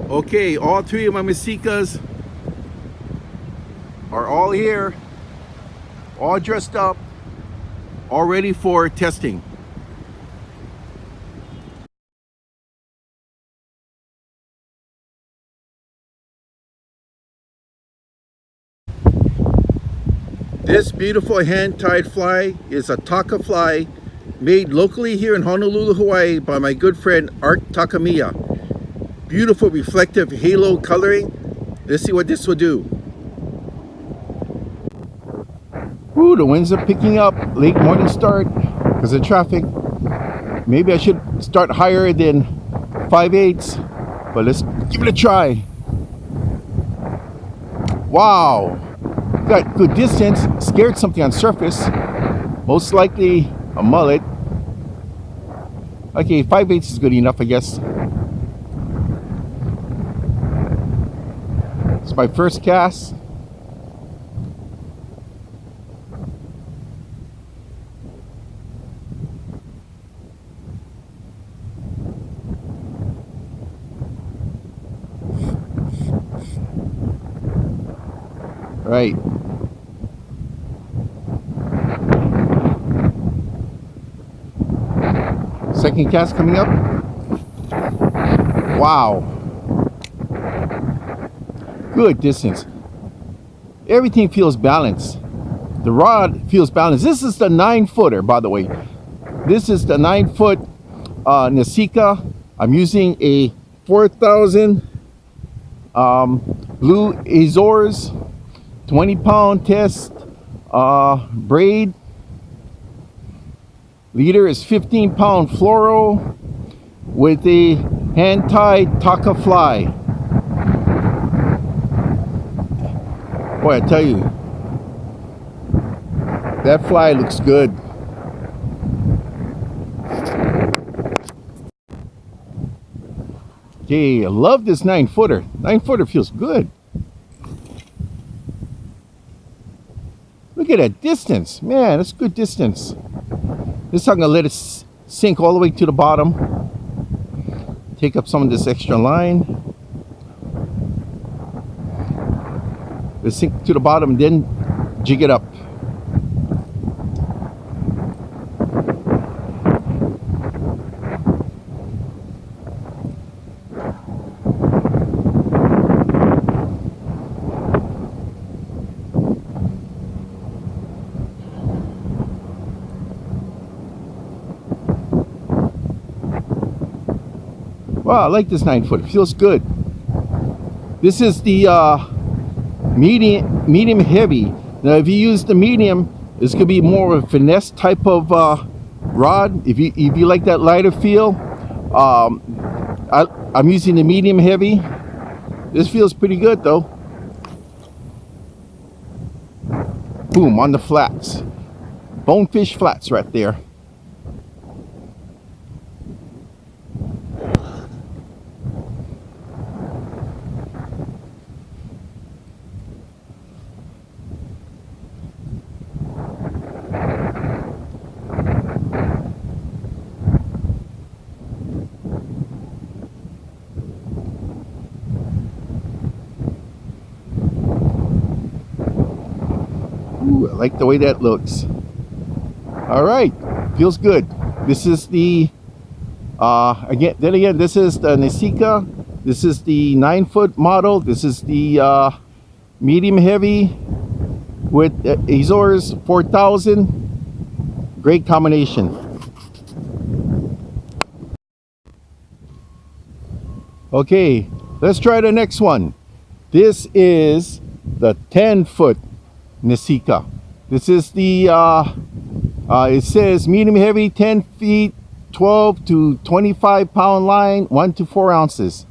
Okay, all three of my Nesikas are all here, all dressed up, all ready for testing. This beautiful hand-tied fly is a Taka fly made locally here in Honolulu, Hawaii by my good friend Art Takamiya. Beautiful reflective halo coloring. Let's see what this will do. Ooh, the winds are picking up. Late morning start because of traffic. Maybe I should start higher than 5/8, but let's give it a try. Wow, got good distance. Scared something on surface. Most likely a mullet. Okay, 5/8 is good enough, I guess. It's my first cast. Right. Second cast coming up. Wow. Good distance. Everything feels balanced. The rod feels balanced. This is the 9-footer, by the way. This is the 9-foot Nesika. I'm using a 4,000 Blue Azores 20-pound test braid. Leader is 15-pound fluoro with a hand-tied Taka fly. Boy, I tell you, that fly looks good. Okay, I love this 9-footer. 9-footer feels good. Look at that distance. Man, that's good distance. This time I'm going to let it sink all the way to the bottom. Take up some of this extra line. Let it sink to the bottom and then jig it up. Wow, I like this 9-foot. It feels good. This is the medium heavy. Now, if you use the medium, this could be more of a finesse type of rod. If you like that lighter feel, I'm using the medium heavy. This feels pretty good though. Boom, on the flats. Bonefish flats right there. Ooh, I like the way that looks. All right, feels good. This is the again, this is the Nesika. This is the 9-foot model. This is the medium heavy with Azores 4000. Great combination. Okay, let's try the next one. This is the 10-foot Nesika. This is the it says medium heavy, 10 feet, 12 to 25 pound line, 1 to 4 ounces.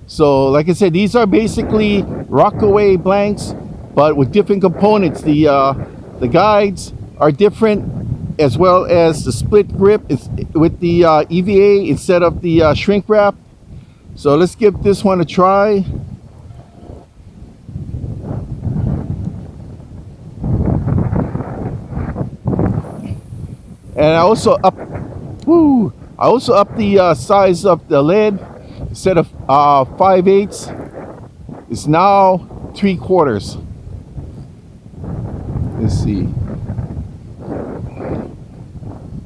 So like I said, these are basically Rockaway blanks, but with different components. The guides are different, as well as the split grip is with the EVA instead of the shrink wrap. So let's give this one a try. And I also up the size of the lead instead of 5/8, it's now 3/4. Let's see.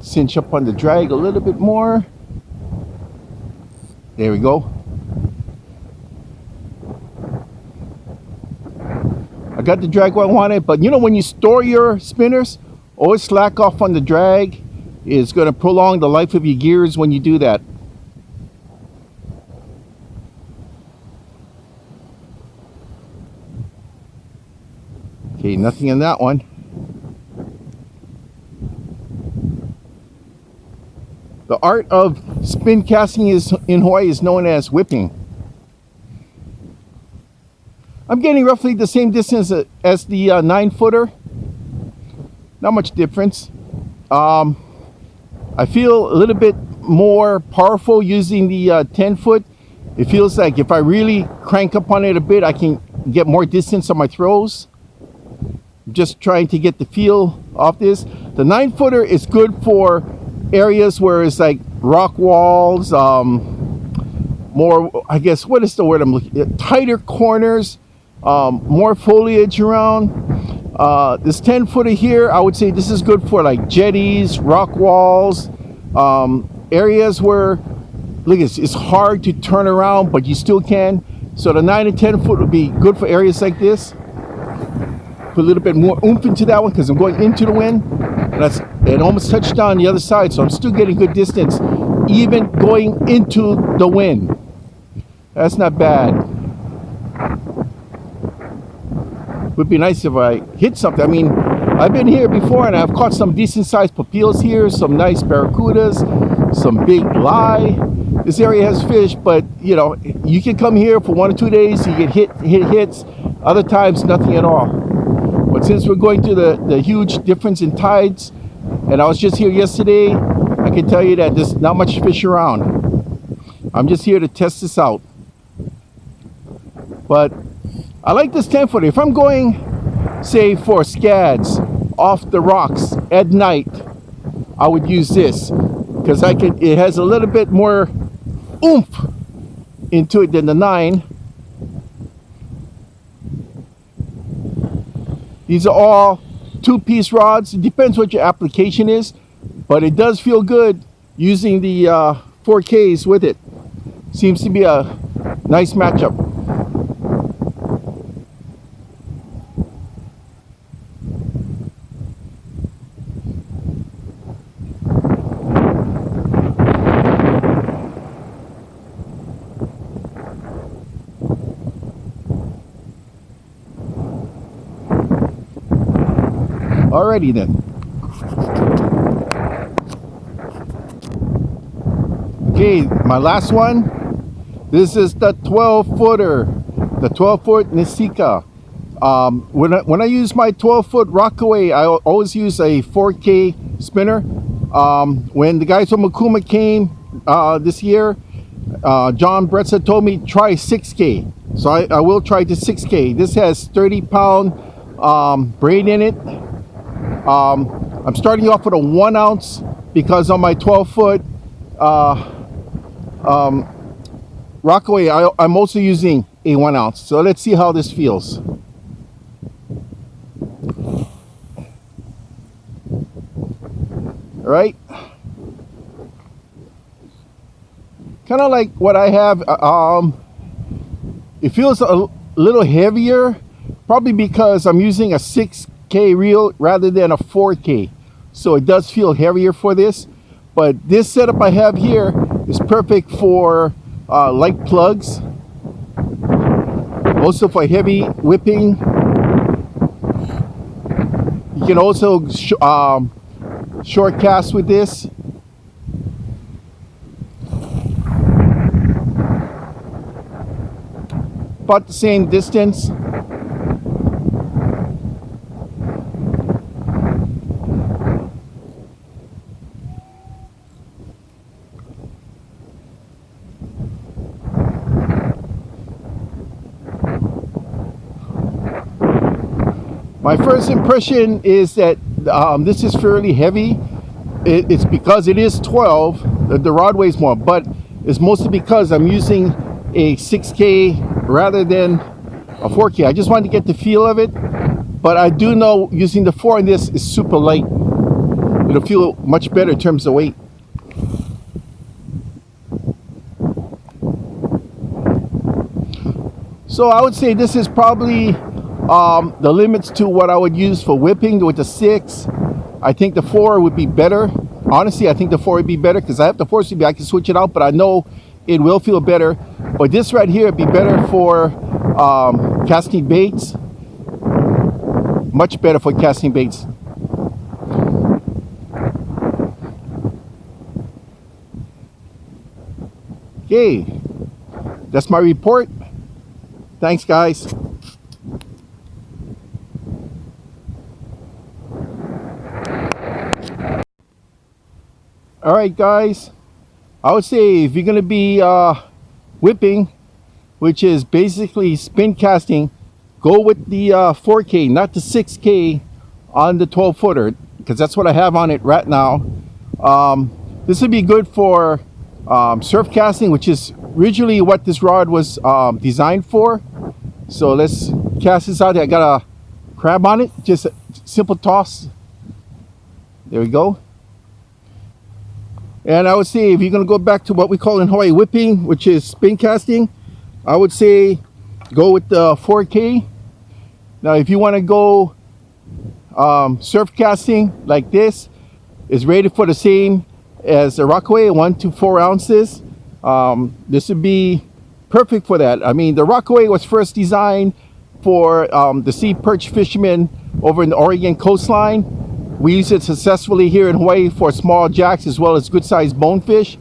Cinch up on the drag a little bit more. There we go. I got the drag where I want it, but you know when you store your spinners, always slack off on the drag. It's going to prolong the life of your gears when you do that. Okay, nothing in that one. The art of spin casting in Hawaii is known as whipping. I'm getting roughly the same distance as the 9-footer. Not much difference. I feel a little bit more powerful using the 10-foot. It feels like if I really crank up on it a bit, I can get more distance on my throws. I'm just trying to get the feel of this. The 9-footer is good for areas where it's like rock walls, more, I guess, what is the word I'm looking at? Tighter corners, more foliage around. This 10-footer here, I would say this is good for like jetties, rock walls, areas where, look, it's hard to turn around, but you still can. So the 9 and 10 foot would be good for areas like this. Put a little bit more oomph into that one because I'm going into the wind. And it almost touched down the other side, so I'm still getting good distance, even going into the wind. That's not bad. Would be nice if I hit something. I mean, I've been here before and I've caught some decent sized papillas here, some nice barracudas, some big lie. This area has fish, but you know, you can come here for 1 or 2 days, you get hits. Other times, nothing at all. But since we're going through the huge difference in tides, and I was just here yesterday, I can tell you that there's not much fish around. I'm just here to test this out. But I like this 10-footer. If I'm going, say, for scads off the rocks at night, I would use this because it has a little bit more oomph into it than the 9. These are all 2-piece rods. It depends what your application is, but it does feel good using the 4Ks with it. Seems to be a nice matchup. Alrighty then. Okay, my last one. This is the 12-footer, the 12-foot Nesika. When I use my 12-foot Rockaway, I always use a 4K spinner. When the guys from Okuma came this year, John Bretza told me try 6K. So I will try the 6K. This has 30-pound braid in it. I'm starting off with a 1 ounce because on my 12-foot Rockaway, I'm also using a 1 ounce. So let's see how this feels. All right. Kind of like what I have. It feels a little heavier, probably because I'm using a 6K reel rather than a 4K, so it does feel heavier for this. But this setup I have here is perfect for light plugs, also for heavy whipping. You can also short cast with this. About the same distance. My first impression is that this is fairly heavy. It's because it is 12, the rod weighs more, but is mostly because I'm using a 6K rather than a 4K. I just wanted to get the feel of it, but I do know using the 4 in this is super light. It'll feel much better in terms of weight. So I would say this is probably the limits to what I would use for whipping with the 6. I think the 4 would be better. Honestly, I think the 4 would be better because I have the 4 speed. I can switch it out, but I know it will feel better. But this right here would be better for casting baits. Much better for casting baits. Okay, that's my report. Thanks, guys. All right, guys. I would say if you're going to be whipping, which is basically spin casting, go with the 4K, not the 6K on the 12 footer, because that's what I have on it right now. This would be good for surf casting, which is originally what this rod was designed for. So let's cast this out. I got a crab on it, just a simple toss. There we go. And I would say if you're going to go back to what we call in Hawaii whipping, which is spin casting, I would say go with the 4K. Now if you want to go surf casting like this, it's rated for the same as the Rockaway, 1 to 4 ounces. This would be perfect for that. I mean, the Rockaway was first designed for the sea perch fishermen over in the Oregon coastline. We use it successfully here in Hawaii for small jacks as well as good sized bonefish.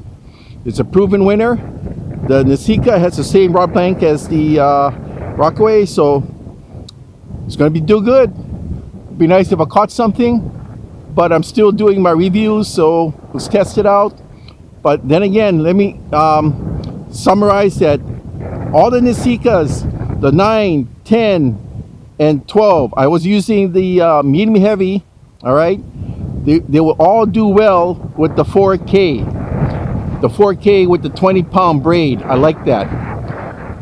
It's a proven winner. The Nesika has the same rod length as the Rockaway, so it's going to do good. It'd be nice if I caught something, but I'm still doing my reviews, so let's test it out. But then again, let me summarize that all the Nesikas, the 9, 10, and 12, I was using the medium heavy. All right, they will all do well with the 4K. The 4K with the 20-pound braid. I like that.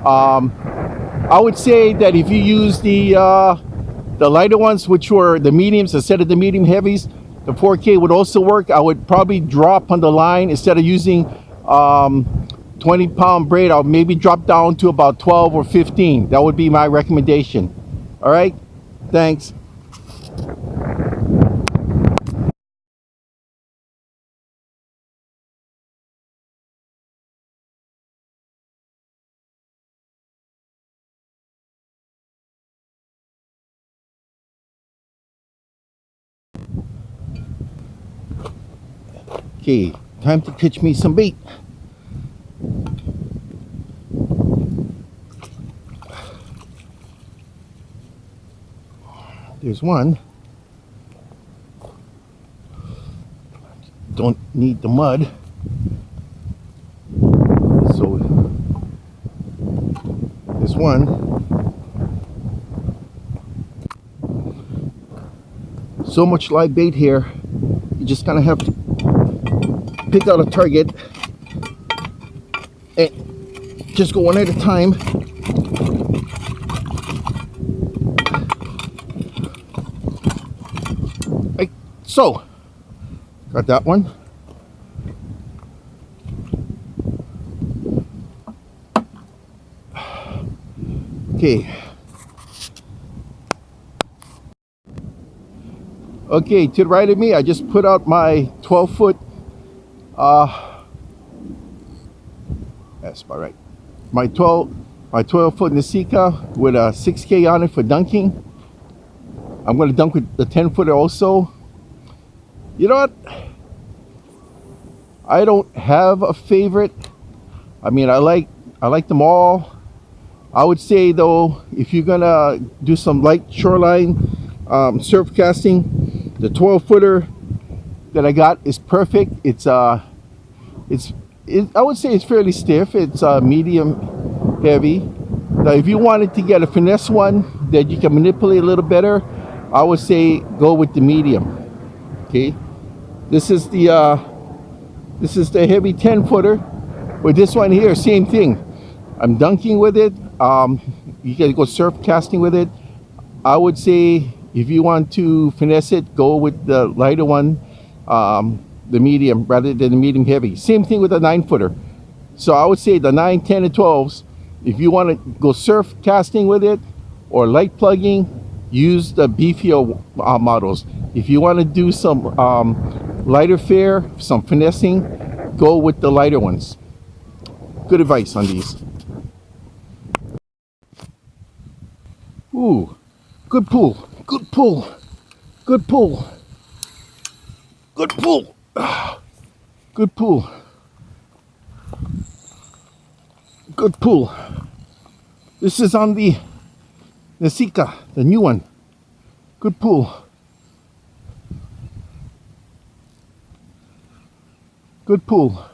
I would say that if you use the lighter ones, which were the mediums instead of the medium heavies, the 4K would also work. I would probably drop on the line instead of using 20-pound braid. I'll maybe drop down to about 12 or 15. That would be my recommendation. All right, thanks. Okay, time to catch me some bait. There's one. Don't need the mud. So there's one. So much live bait here. You just kind of have to pick out a target and just go one at a time. Like so. Got that one. Okay. Okay, to the right of me, I just put out my 12-foot that's about right. My 12-foot Nesika with a 6K on it for dunking. I'm going to dunk with the 10-footer also. You know what? I don't have a favorite. I mean, I like them all. I would say though, if you're gonna do some light shoreline surf casting, the 12-footer that I got is perfect. I would say it's fairly stiff. It's medium heavy. Now, if you wanted to get a finesse one that you can manipulate a little better, I would say go with the medium. Okay, this is the heavy 10-footer. With this one here, same thing. I'm dunking with it. You can go surf casting with it. I would say if you want to finesse it, go with the lighter one, the medium rather than the medium heavy. Same thing with the 9-footer. So I would say the 9, 10, and 12s. If you want to go surf casting with it or light plugging, use the beefier models. If you want to do some lighter fare, some finessing, go with the lighter ones. Good advice on these. Ooh, good pull, good pull, good pull, good pull, good pull, good pull. This is on the Nesika, the new one. Good pull. Good pull.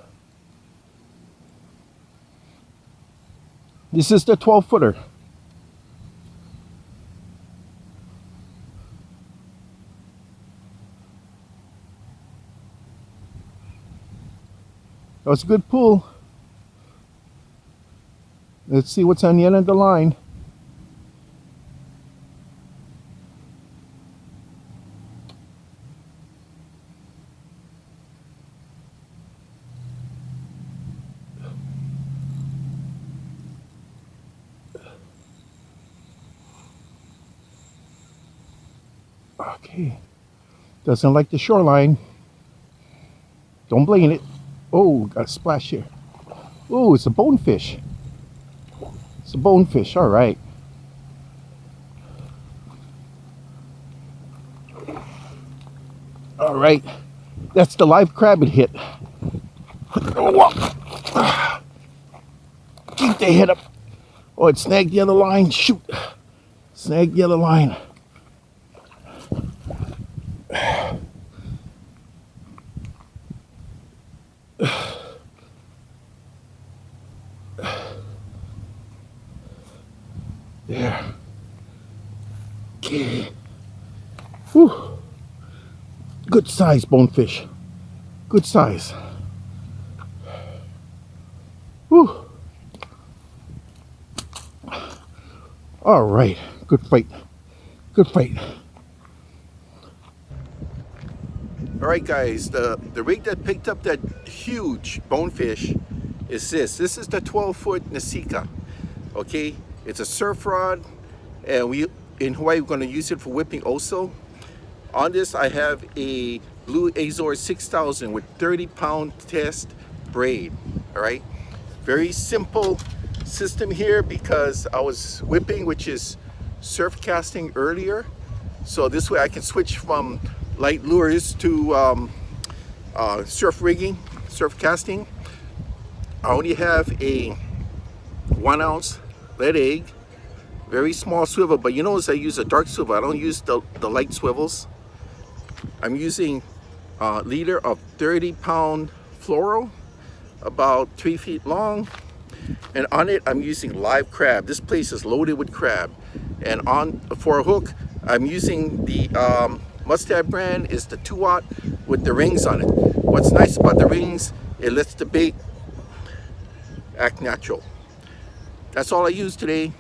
This is the 12-footer. That was a good pull. Let's see what's on the end of the line. Okay. Doesn't like the shoreline. Don't blame it. Oh, got a splash here. Oh, it's a bonefish. It's a bonefish. All right. All right. That's the live crab it hit. Oh, keep the head up. Oh, it snagged the other line. Shoot. Snagged the other line. There. Okay. Whew. Good size bonefish. Good size. Whew. All right. Good fight. Good fight. All right, guys. The rig that picked up that huge bonefish is this. This is the 12-foot Nesika. Okay. It's a surf rod, and we in Hawaii we're going to use it for whipping also. On this I have a Blue Azores 6000 with 30-pound test braid. All right, very simple system here because I was whipping, which is surf casting earlier, so this way I can switch from light lures to surf rigging, surf casting. I only have a 1-ounce lead egg, very small swivel, but you notice I use a dark swivel. I don't use the light swivels. I'm using a leader of 30-pound fluoro, about 3 feet long, and on it I'm using live crab. This place is loaded with crab, and on for a hook I'm using the Mustad brand. Is the 2-aught with the rings on it. What's nice about the rings, it lets the bait act natural. That's all I use today.